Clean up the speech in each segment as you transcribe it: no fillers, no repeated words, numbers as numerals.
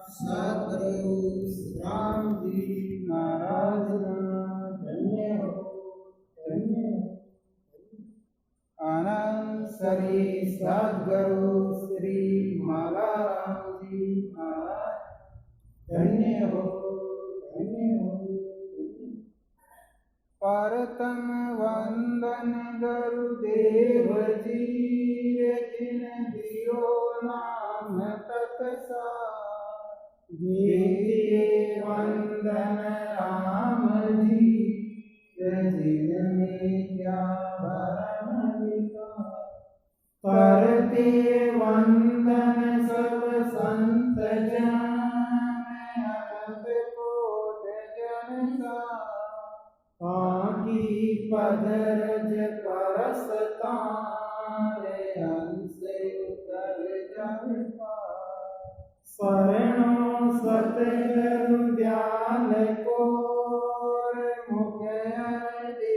सतगुरु राम जी महाराज धन्य हो धन्य हो। आनंद श्री सतगुरु श्री मलाराम जी महाराज धन्य हो धन्य हो। परतम वंदन गुरुदेव जी जिन दियो नाम तत्सार। कीजिए वंदन राम जी जिनमें क्या भरम विकार। करते वंदन सब संत जन अनंत कोट जन का। आकी पदरज परस तारे हंस उतर जन पार। शरणो सतगुरु दयाल को मुख दे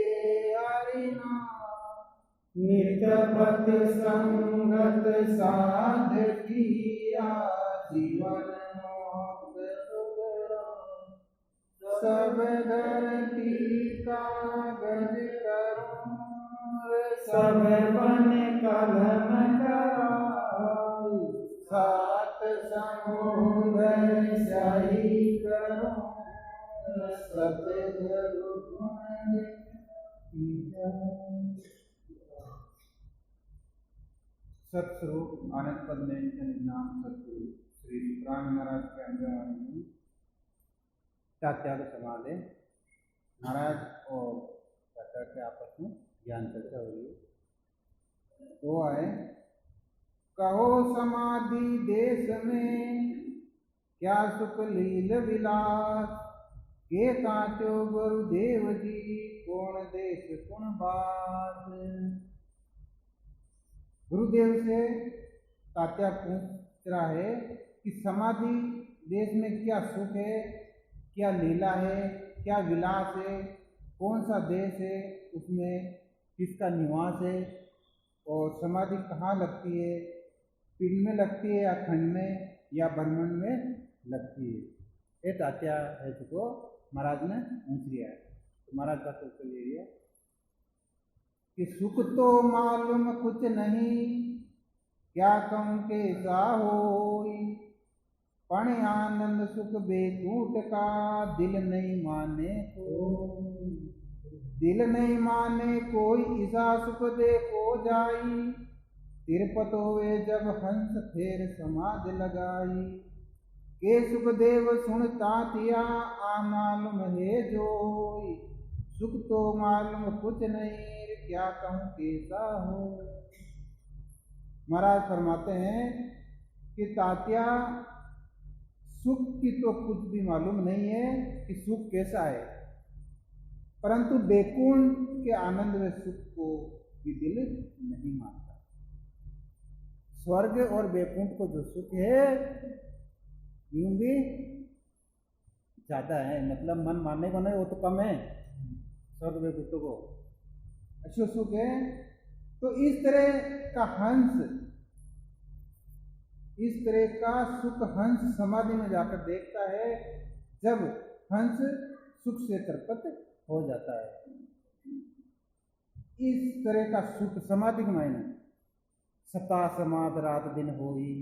हरिना। नित पथ संगत साध किया जीवन मोक्ष सुखराम। सब धरती कागज करूं सब बन कलम कराई। सात समुद्र सही करूं सतगुरु गुण सत्स्वरूप आनंद पद में नाम सतगुरु श्री प्राण महाराज के अंगवाणी में तात्या को संभाले महाराज और तात्या के आपस में ज्ञान चर्चा हो रही है। वो आए कहो समाधि देश में क्या सुख लील विलास। के तात्यो गुरुदेव जी कौन देश कौन बात। गुरुदेव से तात्या पूछ रहा है कि समाधि देश में क्या सुख है, क्या लीला है, क्या विलास है, कौन सा देश है, उसमें किसका निवास है, और समाधि कहाँ लगती है, पिंड में लगती है या खंड में या ब्रह्मांड में लगती है। ये तात्या है जिसको महाराज ने पूछ लिया है। तो महाराज का उत्तर ये है कि सुख तो मालूम कुछ नहीं क्या कहूँ कैसा होई। पण आनंद सुख बेकूट का दिल नहीं माने कोई। दिल नहीं माने कोई ईसा सुख देखो जाई। तिरपत होवे जब हंस फेर समाध लगाई। के सुख देव सुनता तिया आ मालूम है जोई। सुख तो मालूम कुछ नहीं क्या कहूँ कैसा हो। महाराज फरमाते हैं कि तात्या सुख की तो कुछ भी मालूम नहीं है कि सुख कैसा है, परंतु बैकुंठ के आनंद में सुख को भी दिल नहीं मानता। स्वर्ग और बैकुंठ को जो सुख है यूं भी ज्यादा है, मतलब मन मानने को नहीं वो तो कम है स्वर्ग बैकुंठ को, अच्छा सुख है। तो इस तरह का हंस, इस तरह का सुख हंस समाधि में जाकर देखता है जब हंस सुख से तरपत हो जाता है। इस तरह का सुख समाधि के मायने सता समाध रात दिन होई।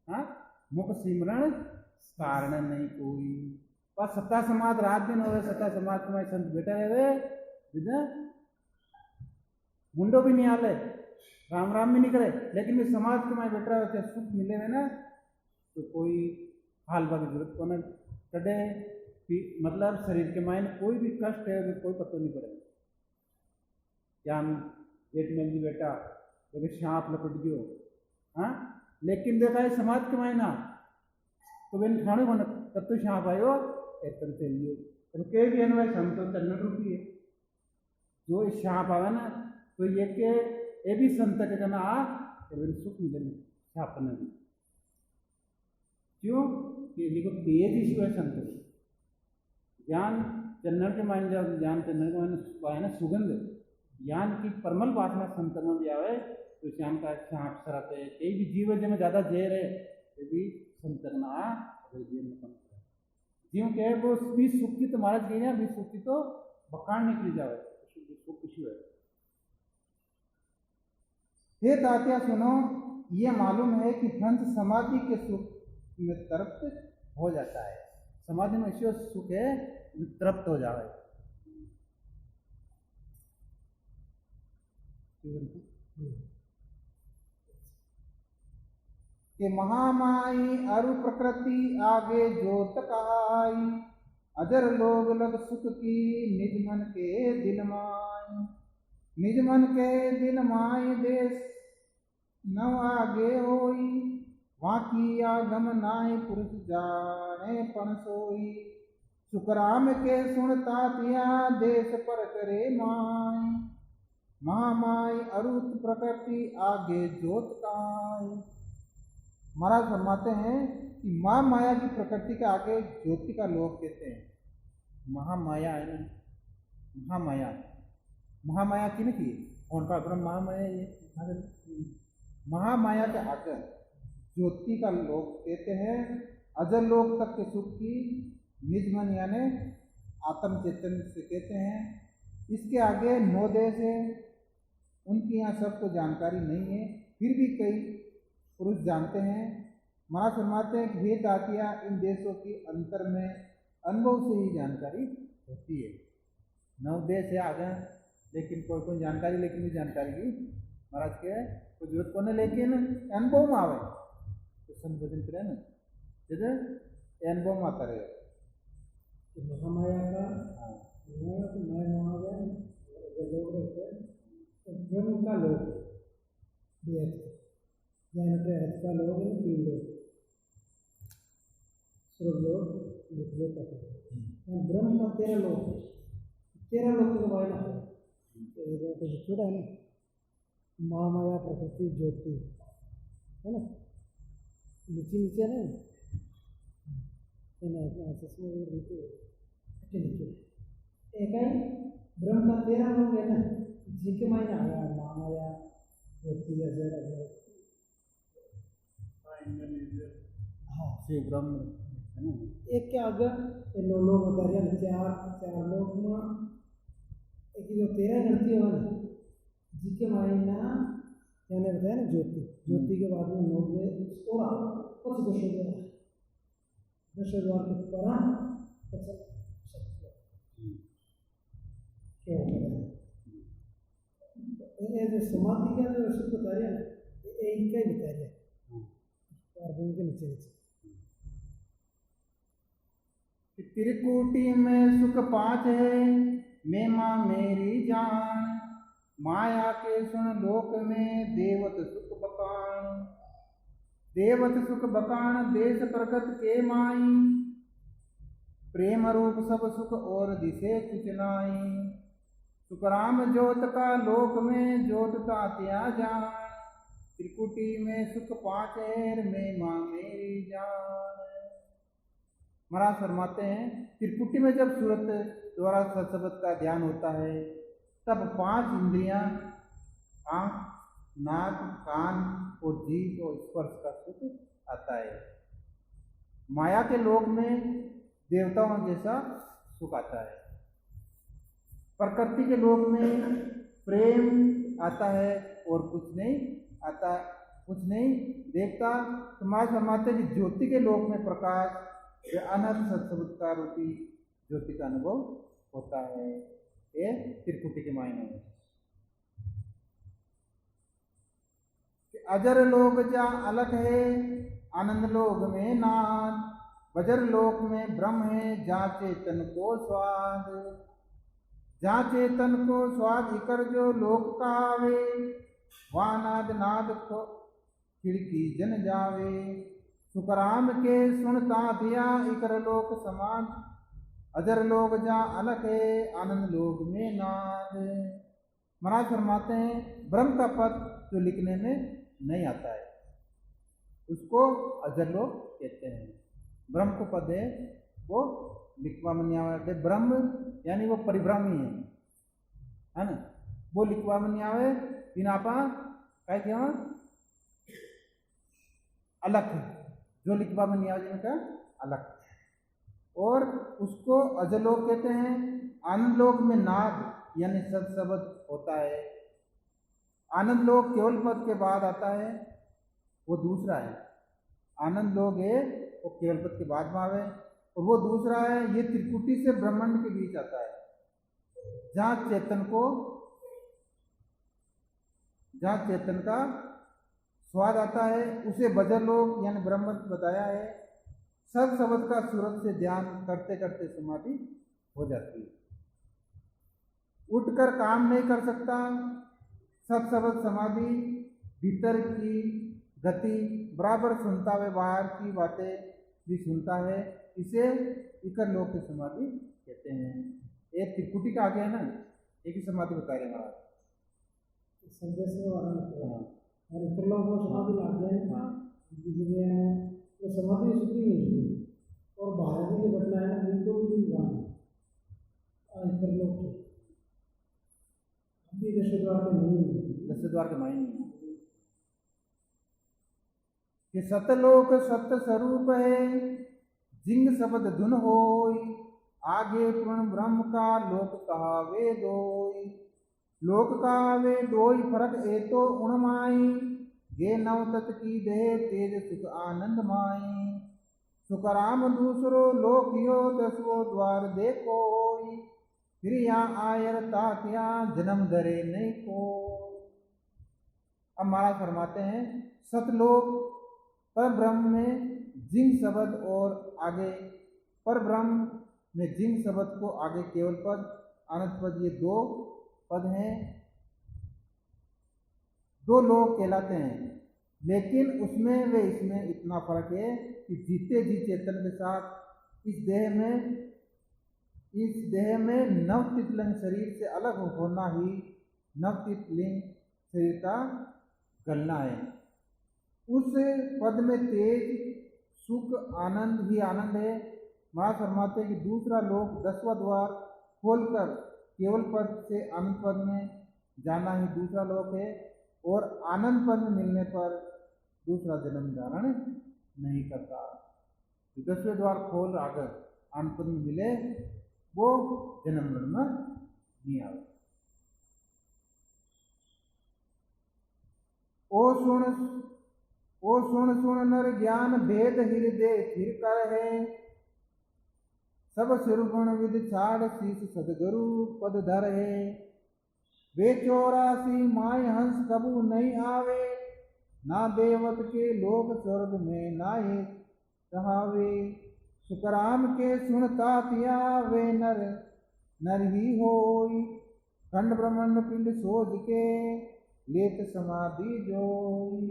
हाँ, मुख सिमरण कारण नहीं कोई। पर सता समाध रात दिन होवे, सता समाध में संत बैठे रहे मुंडो भी नहीं आले, राम राम भी नहीं करे, लेकिन भी समाज के में बैठा होते सुख मिले में ना तो कोई हाल बात की जरूरत को न कटे। मतलब शरीर के मायने कोई भी कष्ट है कोई पता नहीं पड़ेगा। क्या पेट में भी बैठा तो सांप लपट गयो, हाँ, लेकिन देखा है समाज के मायना तो बेन ठाणे को तब तो सांप आयो एक तरह से लियो तो के भी अनवय संतो चन्न रूपी है। जो सांप आवे ना तो ये के ये भी संत के जना आ सुख मिले सांप ने भी। क्यों कि देखो तेज ईश्वर संत ज्ञान चन्नन के मायने, जब ज्ञान चन्नन के मायने सुगंध ज्ञान की परमल वासना संत में भी आवे तो श्याम का सांप सराते कई भी जीव में ज्यादा जहर है ये भी संत ना जीव के वो भी सुख की तो महाराज कह रहे भी सुख की तो बखान निकली जावे सुख खुशी है। हे तात्या सुनो, ये मालूम है कि हंस समाधि के सुख में तृप्त हो जाता है। समाधि में ईश्वर सुख है, तृप्त हो जाए। कि महामाई अरु प्रकृति आगे जोत कहाई, अजर लोग लग सुख की निज मन के दिल माई। निज मन के दिल माई देश नव आगे होई, वाकी आगम नाय पुरुष जाने पण सोई। सुखराम के सुनता तिया देश पर करे माई, महामाई अरुत प्रकृति आगे जोत काई। महाराज फरमाते हैं कि माँ माया की प्रकृति के आगे ज्योति का लोक कहते हैं। महामाया है ना, महामाया, महामाया किन की कौन का ब्रह्म महामाया ये महामाया के आगे ज्योति का लोक कहते हैं। अजर लोक तक के सुख की निज मन यानी आत्म चेतन से कहते हैं। इसके आगे 9 देश है, उनकी यहाँ सबको जानकारी नहीं है, फिर भी कई पुरुष जानते हैं। महाराज फरमाते हैं कि हे तातिया, इन देशों की अंतर में अनुभव से ही जानकारी होती है। 9 देश है आगे, लेकिन कोई कोई जानकारी, लेकिन भी जानकारी की महाराज के कोई जरूरत को नहीं, लेकिन अनुभव में आवे तो संबोधन करें ना, जैसे अनुभव में आता रहे। महामाया का मैं लोग रहते हैं ब्रह्म का लोग ज्ञान के अर्थ का लोग है 3 लोग, स्वर्ग लोग ब्रह्म का 13 लोग, 13 लोग के बारे में छोड़ा है ना। महामाया प्रकृति ज्योति है ना, नीचे नीचे ना एक है ब्रह्म का 13 लोग है ना, जिनके मायने आया महामाया ज्योति अजर अजर। हाँ शिव ब्रह्म है ना। एक के आगे 9 लोग बता रहे हैं, 4 लोग में एक जो 13 गणती है ना, जिनके मायने मैंने बताया ना ज्योति, ज्योति के बाद में 9 में और कुछ दशद्वार के परा जो समाधि का जो शुद्ध कार्य है एक का ही कार्य है के नीचे नीचे। त्रिकुटी में सुख 5 है, मैं माँ मेरी जान। माया के सुन लोक में देवत सुख बकान। देवत सुख बकान देश प्रगत के माई। प्रेम रूप सब सुख और दिशे कुछ नाई। सुखराम जोत का लोक में जोत का त्या जान। त्रिकुटी में सुख 5 है, मैं माँ मेरी जान। महाराज फरमाते हैं त्रिकुटी में जब सूरत द्वारा सत्शब्द का ध्यान होता है, तब 5 इंद्रियां आँख, नाक, कान और जीभ और स्पर्श का सुख आता है। माया के लोक में देवताओं जैसा सुख आता है। प्रकृति के लोक में प्रेम आता है और कुछ नहीं आता, कुछ नहीं देखता। तो महाराज फरमाते हैं कि ज्योति के लोक में प्रकाश अनंत सत्सबुद्धता रूपी ज्योति का अनुभव होता है। ये त्रिकुटी के मायने में। अजर लोग जा अलग है, आनंद लोग में नाद। बजर लोक में ब्रह्म है, जहाँ चेतन को स्वाद। जहाँ चेतन को स्वाद इकर जो लोक कहावे। वहाँ नाद नाद को खिड़की जन जावे। सुखराम के सुनता दिया इकर लोक समान। अजर लोग जा अलग है, आनंद लोग में नाद। महाराज फरमाते हैं ब्रह्म का पद जो लिखने में नहीं आता है उसको अजर लोग कहते हैं। ब्रह्म को पद है वो लिखवा में नहीं आवे। ब्रह्म यानी वो परिभ्रामी है ना, वो लिखवा में नहीं आवे। बिना पा क्या अलग है, जो लिखवा में नहीं आवे जिनका अलग। और उसको अजलोक कहते हैं। आनंद लोक में नाद यानी सद शब्द होता है। आनंद लोक केवल पद के बाद आता है, वो दूसरा है। आनंद लोक है वो केवल पद के बाद में आवे, और वो दूसरा है ये त्रिकुटी से ब्रह्मांड के बीच आता है, जहाँ चेतन का स्वाद आता है, उसे बजर लोक यानी ब्रह्म बताया है। सद शब्द का सूरत से ध्यान करते करते समाधि हो जाती है। उठकर काम नहीं कर सकता। सद शब्द समाधि भीतर की गति बराबर सुनता है, बाहर की बातें भी सुनता है। इसे इकर लोक की समाधि कहते हैं। एक त्रिकुटी का आगे है ना, एक ही समाधि बता रहे महाराज। संदेश और इतर लोग वो समाधि लाते हैं। वो समाधि सुखी नहीं होती, और बाहर की जो घटना है उनको भी इतर लोग अभी दशद्वार के नहीं है, दशद्वार के मायने नहीं है कि सतलोक सत्य स्वरूप है, जिंग शब्द धुन होय, आगे पूर्ण ब्रह्म का लोक कहावे दोय। लोक कहावे दोय फरक ए तो उणमाई, गे नव तत् की देह तेज सुख आनंद माई। सुखराम दूसरो लोक यो दसवो द्वार देखोय, फिर यहाँ आयर तात्या जन्म धरे नहीं को। अब महाराज फरमाते हैं सतलोक पर ब्रह्म में जिंग शब्द और आगे पर ब्रह्म में जिंग शब्द को आगे केवल पद अनंत पद, ये दो पद हैं, दो लोग कहलाते हैं। लेकिन उसमें वे इसमें इतना फर्क है कि जीते जी चेतन के साथ इस देह में नवतीत लिंग शरीर से अलग होना ही नवतीत लिंग शरीर का गलना है। उस पद में तेज सुख आनंद ही आनंद है। महाराज फरमाते कि दूसरा लोक 10वां द्वार खोलकर केवल पद से आनंद पद में जाना ही दूसरा लोक है, और आनंद पद में मिलने पर दूसरा जन्म धारण नहीं करता। 10वें द्वार खोल आकर आनंद पद में मिले वो जन्म मरण में नहीं आवे। ओ सुन नर ज्ञान भेद हृदय फिर कर है, सब सिर गुण विद छाड़ शीश सदगुरु पद धर है। वे 84 माय हंस कबू नहीं आवे, ना देवत के लोक स्वर्ग में नाये रहावे। सुकराम के सुनता तिया वे नर ही होई, खंड ब्रह्मांड पिंड सोच के लेत समाधि जोई।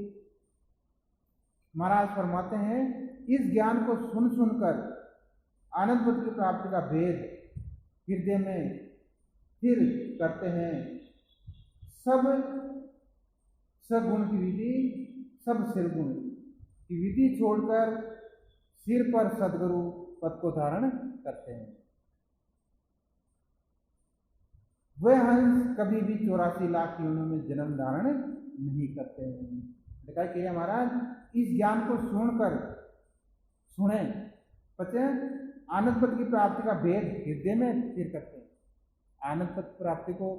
महाराज फरमाते हैं इस ज्ञान को सुन सुनकर आनंद पद की प्राप्ति का भेद हृदय में स्थिर करते हैं। सब सगुण की विधि, सब सिरगुण की विधि छोड़कर सिर पर सदगुरु पद को धारण करते हैं। वे हंस कभी भी 84 लाख योनियों में जन्म धारण नहीं करते हैं। दिखाई कि महाराज इस ज्ञान को सुने पचे आनंद पद की प्राप्ति का भेद हृदय में स्थिर करते हैं। आनंद पद प्राप्ति को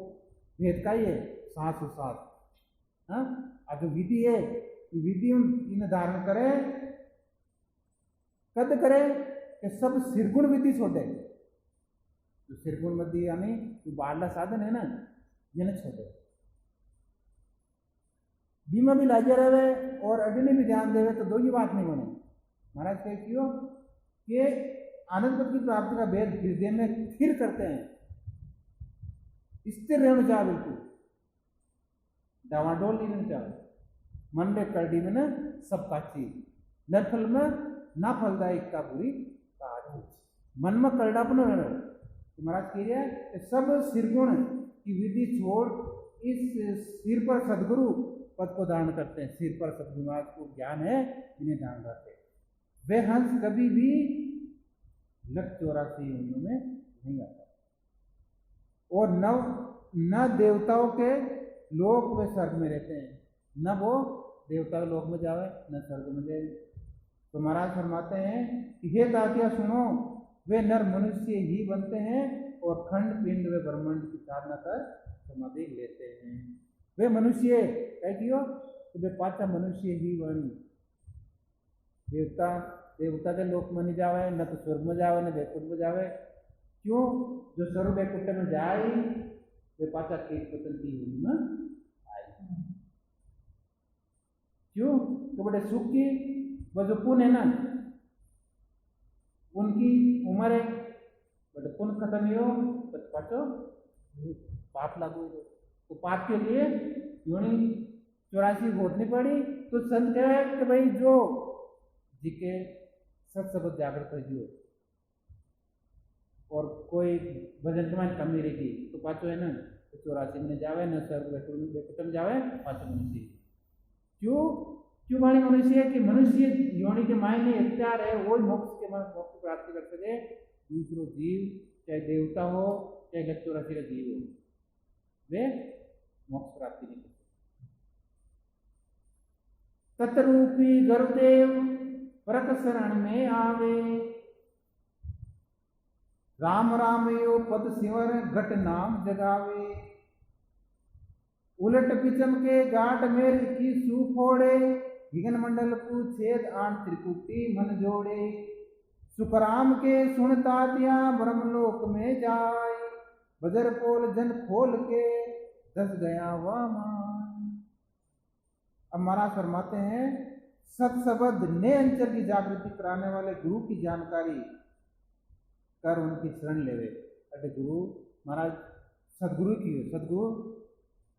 भेद का ही है सांस उसास। हाँ, जो विधि है विधि इन धारण करे कद करे कि सब सिरगुण विधि छोड़े। जो सिरगुण विधि यानी जो बाहरला साधन है ना ये छोड़े, बीमा भी लाजे रहे और अग्नि भी ध्यान देवे तो दो ही बात नहीं बने। महाराज कहे क्यों कि आनंद पद की प्राप्ति का भेद हृदय में स्थिर करते हैं। स्थिर रहना चाहे, बिल्कुल डावाडोल नहीं रहना चाहे। मन में करडी में ना सब काची नफल में ना फलदायिकता पूरी काज। मन में करडापन रहना। तो महाराज कह रहे हैं सब सिरगुण की विधि छोड़ इस सिर पर सदगुरु पद को धारण करते हैं। सिर पर सदगुरु को ज्ञान है इन्हें धारण करते हैं। वे हंस कभी भी लख 84 योनियों में नहीं आता, और न देवताओं के लोक वे स्वर्ग में रहते हैं, न वो देवता लोक में जावे न स्वर्ग में जाए। तो महाराज फरमाते हैं कि हे दातिया सुनो, वे नर मनुष्य ही बनते हैं और खंड पिंड व ब्रह्मांड की साधना कर समाधि लेते हैं। वे मनुष्य क्या कियो तो वे पाचा मनुष्य ही बनी। देवता देवता के लोक में नहीं जावे, न तो स्वर्ग में जावे, न वैकुंठ में जावे। क्यों? जो स्वर्ग वैकुंठ में जाए वे पाचा कीट पतन की हुई में आए। क्यों? तो बड़े सुख की वो जो पुण्य है ना, उनकी उम्र है, बट पुण्य खत्म हो तो पाचो पाप लागू। तो पाप के लिए योनि 84 भोगनी पड़ी। तो संत कहे कि भाई जो जी के सत शब्द जागृत हो जियो और कोई भजन में कमी रहेगी तो पाचो है ना तो 84 में जावे, न स्वर्ग वैकुंठ में जावे, पाचो मनुष्य। क्यों? क्यों वाणी मनुष्य है कि मनुष्य योनि के मायने इख्तियार है, वो मोक्ष के मोक्ष प्राप्ति कर सके। दूसरो जीव चाहे देवता हो चाहे 84 का जीव हो, वे मोक्ष प्राप्ति नहीं कर सकते। तत्रूपी गुरुदेव परक शरण में आवे, राम राम यो पद सिवर घट नाम जगावे। उलट पिचम के गाट मेर की सू फोड़े, हिगन मंडल को छेद आठ त्रिकुटी मन जोड़े। सुखराम के सुन तातिया ब्रह्मलोक में जाए, बजर पोल जन खोल के दस गया वामान। अब महाराज फरमाते हैं सत शब्द ने अंचल की जागृति कराने वाले गुरु की जानकारी कर उनकी शरण लेवे। अरे गुरु महाराज सदगुरु की हो, सदगुरु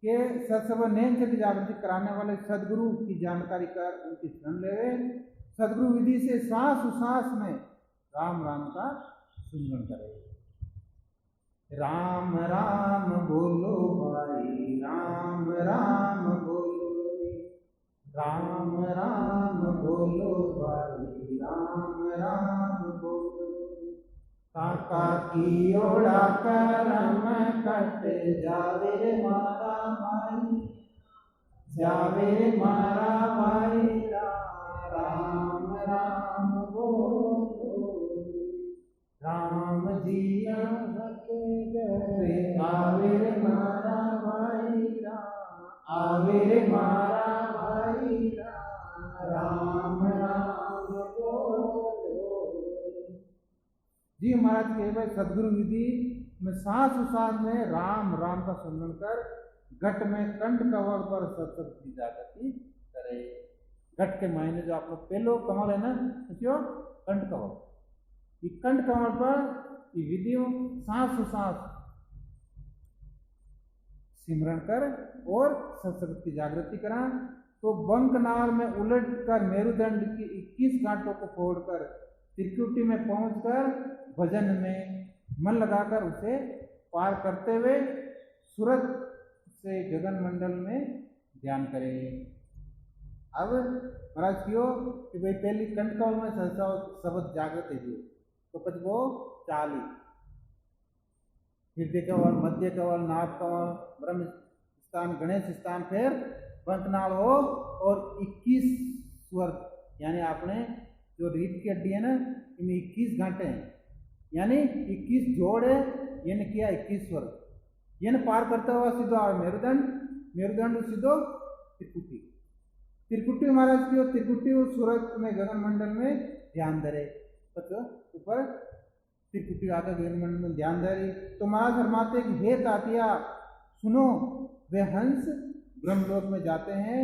के सत्सव नेम से जागृति कराने वाले सदगुरु की जानकारी कर उनकी शरण लेवे। सदगुरु विधि से सांस सांस में राम राम का सुमिरन करे। राम राम बोलो भाई, राम राम बोलो, राम राम बोलो भाई, राम राम बोलो। काका की ओड़ा करम कट जावे मारा भाई, जावे मारा भाई, राम राम बोलो। राम जी आवे मारा भाई, आवे मारा भाई, राम राम बोलो। जी महाराज के भाई सदगुरु विधि में सांस सांस में राम राम का स्मरण कर घट में कंठ कमल पर सतसत की जागृति करे। घट के मायने जो आप लोग पहलो कमल है ना, क्यों कंठ कमल, ये कंठ कमल पर ये विधियों सांस सांस सिमरण कर और सतसत की जागृति करा। तो बंकनाल में उलट कर मेरुदंड की 21 गांठों को फोड़कर त्रिकुटी में पहुंचकर भजन में मन लगाकर उसे पार करते हुए सूरज से गगन मंडल में ध्यान करें। अब महाराज क्यों कि भाई पहली कंठ कमल में शब्द जागृत है जो तो पच वो 40 हृदय कमल, मध्य कमल, नाभ कमल, ब्रह्म स्थान, गणेश स्थान, फिर बंकनाल हो और 21 स्वर यानी आपने जो रीढ़ की हड्डी है ना इनमें 21 गांठें हैं, यानी 21 जोड़ है, यानी क्या 21 स्वर, यानी पार करता हुआ सीधो मेरुदंड, मेरुदंड सीधो त्रिकुटी, त्रिकुटी महाराज की त्रिकुटी सूरत में गगन मंडल में ध्यान धरे, ऊपर त्रिकुटी आकर गगन मंडल में ध्यान धरे। तो महाराज फरमाते कि हे तातिया सुनो, वे हंस ब्रह्मलोक में जाते हैं,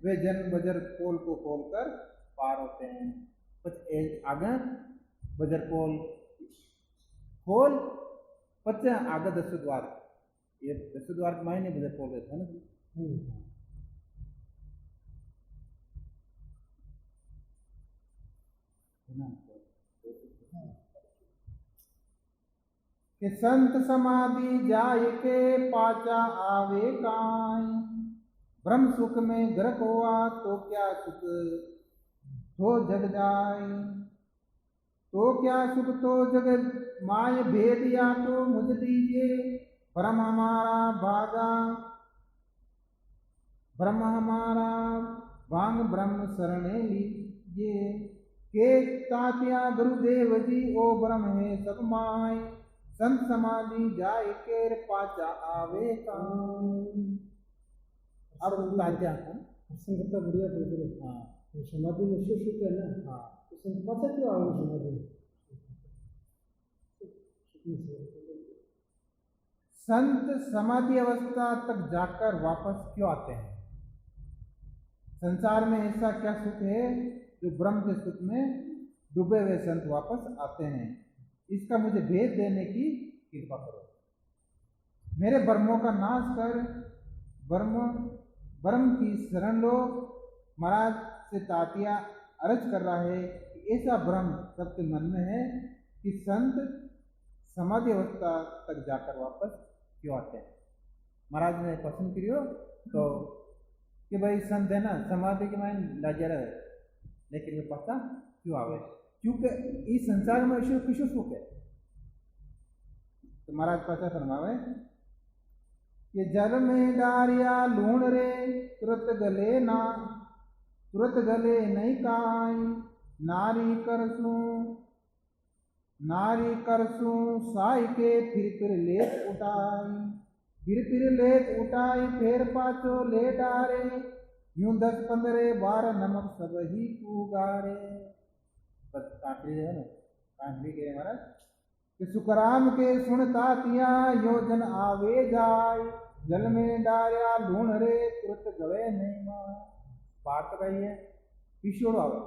वे जन्म बजर पोल को खोल कर पार होते हैं। आगे बजर पोल खोल पच्चे आगे 10 द्वार, ये 10 द्वार के मायने बजर पोल रहता है ना। कि संत समाधि जाय के पाचा आवे काई, ब्रह्म सुख में ग्रह हुआ तो क्या सुख तो जग जाय, तो क्या सुख तो जग माय भेद या तो मुझ दीजिए, ब्रह्म हमारा भागा, ब्रह्म हमारा भांग ब्रह्म शरण लीजिए। के तात्या गुरुदेव जी ओ ब्रह्म है सब माय, संत समाधि जाए केर पाचा आवे काम। अब तात्या संगत बढ़िया बोल रहे। हाँ तो समाधि में सुख है ना। हाँ तो संत पता क्यों आओगे समाधि में? संत समाधि अवस्था तक जाकर वापस क्यों आते हैं? संसार में ऐसा क्या सुख है जो ब्रह्म के सुख में डूबे हुए संत वापस आते हैं? इसका मुझे भेद देने की कृपा करो। मेरे ब्रह्मों का नाश कर ब्रह्म की शरण लो। महाराज से तात्या अर्ज कर रहा है कि ऐसा ब्रह्म सबके मन में है कि संत समाधि अवस्था तक जाकर वापस क्यों आते हैं। महाराज ने पसंद करियो तो कि भाई संत है ना समाधि के मायने लगे रहे, लेकिन वे पता क्यों आवे? क्योंकि इस संसार में ईश्वर किशोर सुख है। तो महाराज पता फरमावे कि जल में डारिया लूण रे तुरत गले ना, तुरत गले नहीं काई, नारी करसू साई के फिर लेट उठाई, फिर लेट उठाई फिर पाचो ले डारे, यूं 10-15 बार नमक सब ही पुगारे। बस काटरी है ना, काटरी के महाराज कि सुखराम के सुन तातिया योजन आवे जाय, जल में डारिया लूण रे तुरत गवे नहीं मां। बात कही है पिछोड़ आवे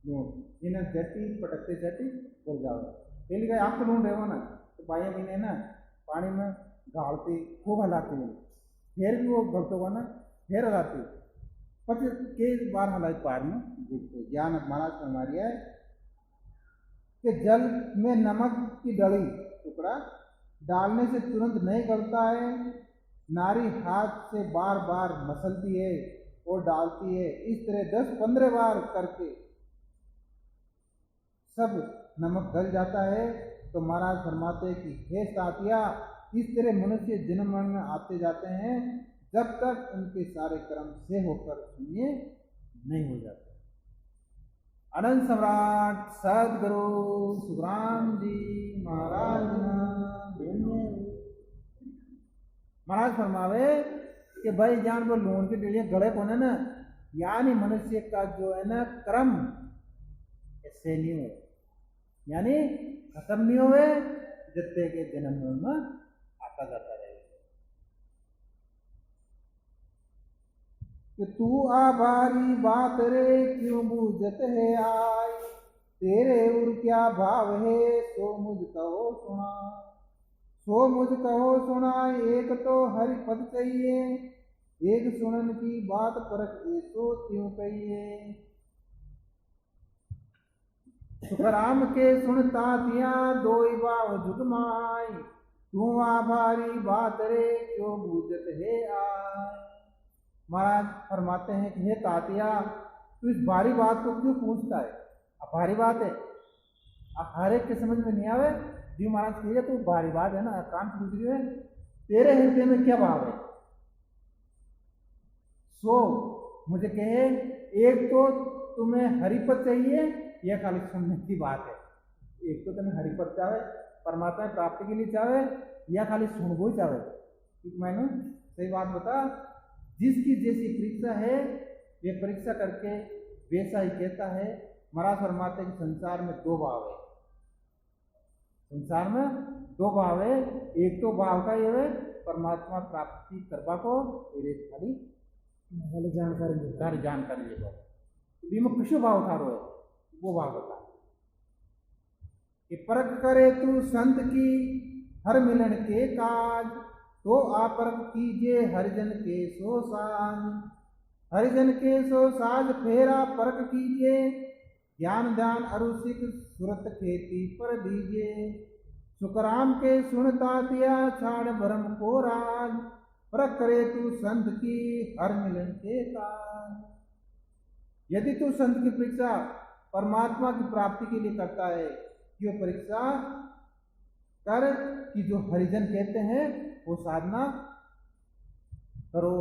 लूण, इन्हें जटी पटकते जटी बोल जाओ। पहली गए आपको लूण रहे ना तो बाया भी ना पानी में गालती खूब हलाती है, फिर भी वो गलत होगा ना फिर हलाती, पति के बार हलाई पार में घुटते। ज्ञान महाराज ने हमारी है कि जल में नमक की डली टुकड़ा डालने से तुरंत नहीं गलता है। नारी हाथ से बार बार मसलती है और डालती है, इस तरह 10-15 बार करके सब नमक गल जाता है। तो महाराज फरमाते कि हे तातिया, इस तरह मनुष्य जन्म मरण में आते जाते हैं जब तक उनके सारे कर्म से होकर शून्य नहीं हो जाते। अनंत सम्राट सदगुरु सुखराम जी महाराज महाराज फरमावे कि भाई जान वो लूण के लिए गले को ना, यानी मनुष्य का जो है ना कर्म ऐसे नहीं हो, यानी खत्म नहीं हुए जितने के जन्म में आता जाता रहेगा। कि तू आभारी बात रे क्यों बूझत है आई, तेरे उर क्या भाव है सो मुझ कहो सुना, सो मुझ कहो सुना। एक तो हरि पद चाहिए, एक सुनन की बात परख ऐसो क्यों कहिए। सुखराम के सुनता दिया दोई बाव जुगमाई, तू आभारी बात रे क्यों बूझत है आय। महाराज फरमाते हैं कि हे तातिया, तू इस भारी बात को क्यों पूछता है? अब भारी बात है, अब हर एक के समझ में नहीं आवे। जी महाराज कहिए तू भारी बात है ना, कान पूछ रही है, तेरे हृदय में क्या भाव है सो मुझे कहे। एक तो तुम्हें हरिपद चाहिए, यह खाली सुनने की बात है। एक तो तुम्हें हरिपद चाहे, परमात्मा प्राप्ति के लिए चाहे, या खाली सुनबो ही चाहे। मैंने सही बात बता, जिसकी जैसी परीक्षा है वे परीक्षा करके वैसा ही कहता है। महाराज फरमाते कि संसार में दो भाव है, संसार में दो भाव है। एक तो भाव का ये है परमात्मा प्राप्ति करवा को, और एक खाली जानकारी लेगा। बीमा किसो भाव था रो है वो भाव बता कि परख करे तू संत की हर मिलन के काज, तो आपरख कीजिए हरिजन के सो साज, हरिजन के सो साज फेरा परख कीजिए, ज्ञान ध्यान अरुसिक सुरत खेती पर दीजिए। सुखराम के सुनता दिया छाड़ भरम को राज, परख करे तू संत की हर मिलन के काज। यदि तू संत की परीक्षा परमात्मा की प्राप्ति के लिए करता है, ये परीक्षा कर कि जो हरिजन कहते हैं वो साधना करो।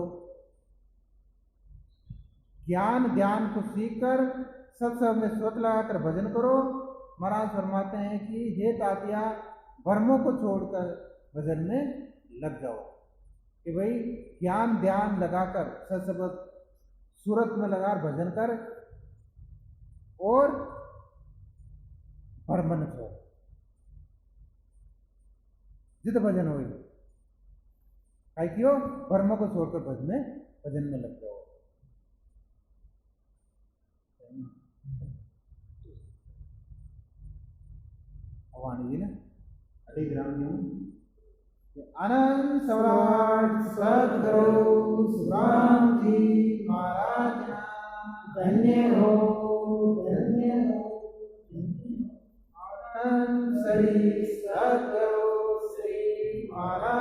ज्ञान ध्यान को सीखकर सब में स्वत लगाकर भजन करो। महाराज फरमाते हैं कि हे तातिया, भ्रमों को छोड़कर भजन में लग जाओ। कि भाई ज्ञान ध्यान लगाकर सत्सबत सूरत में लगा भजन कर और भ्रम न छोड़, जित भजन हो आई क्यों भ्रमों को छोड़कर भजन में लग जाओ। वाणी जी ने अड़ी ग्राम आनंद सम्राट सद्गुरु सुराम जी महाराज धन्य हो आनंद श्री सद्गुरु श्री महाराज।